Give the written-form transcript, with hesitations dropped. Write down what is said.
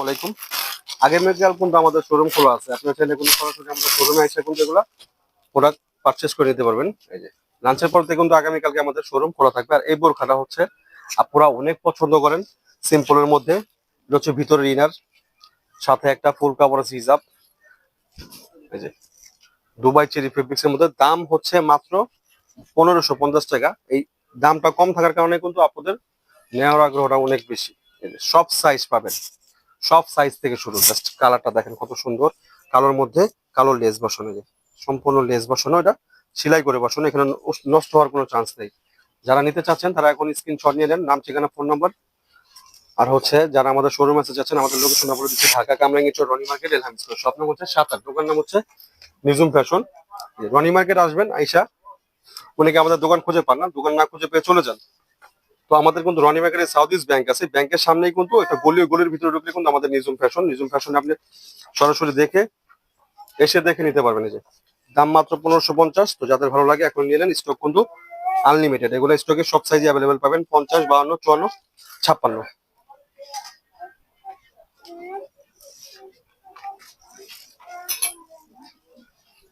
আলাইকুম। আগামীকাল কিন্তু আমাদের শোরুম খোলা আছে। আপনারা চাইলে কিন্তু সরাসরি আমাদের শোরুমে এসে কিন্তু এগুলা প্রোডাক্ট পারচেজ করে নিতে পারবেন। এই যে লাঞ্চের পর থেকে কিন্তু আগামীকালকে আমাদের শোরুম খোলা থাকবে। আর এই বোরখাটা হচ্ছে আপনারা অনেক পছন্দ করেন, সিম্পলের মধ্যে। এটা হচ্ছে ভিতরের ইনার, সাথে একটা ফুল কাভারেজ হিজাব। এই যে দুবাই চেরি ফেব্রিক্স এর মধ্যে দাম হচ্ছে মাত্র 1550 টাকা। এই দামটা কম থাকার কারণে কিন্তু আপনাদের নেওয়ার আগ্রহটা অনেক বেশি। এই যে সব সাইজ পাবেন, সব সাইজ থেকে শুরু। জাস্ট কালারটা দেখেন কত সুন্দর, কালোর মধ্যে কালো লেস বসানো। যায় সম্পূর্ণ লেস বসানো, এটা সেলাই করে বসানো, এখানে নষ্ট হওয়ার কোনো চান্স নেই। যারা নিতে চাচ্ছেন তারা এখন স্ক্রিনশট নিয়ে নেন, নাম, ঠিকানা, ফোন নাম্বার। আর হচ্ছে যারা আমাদের শোরুম আছে যাচ্ছেন, আমাদের লোকেশন বলে দিচ্ছে ঢাকা কামরাঙ্গীর চর, রনি মার্কেট, এলহাম স্কয়ার। স্বপ্ন হচ্ছে 7-8, দোকান নাম হচ্ছে নিজুম ফ্যাশন। রনি মার্কেট আসবেন, আইসা অনেকে আমাদের দোকান খুঁজে পান না, দোকান না খুঁজে পেয়ে চলে যান। তো আমাদের কিন্তু রনি মার্কেটে সাউথ ইস্ট ব্যাংক আছে, ব্যাংকের সামনেই কিন্তু একটা গলির ভিতরে ঢুকলে কিন্তু আমাদের নিজুম ফ্যাশন আপনি সরাসরি দেখে নিতে পারবেন। এই যে দাম মাত্র 1550। তো যাদের ভালো লাগে এখন নিয়ে নেন, স্টক কিন্তু আনলিমিটেড। এগুলো স্টকে সব সাইজে অ্যাভেলেবেল পাবেন, 50, 52, 54, 56।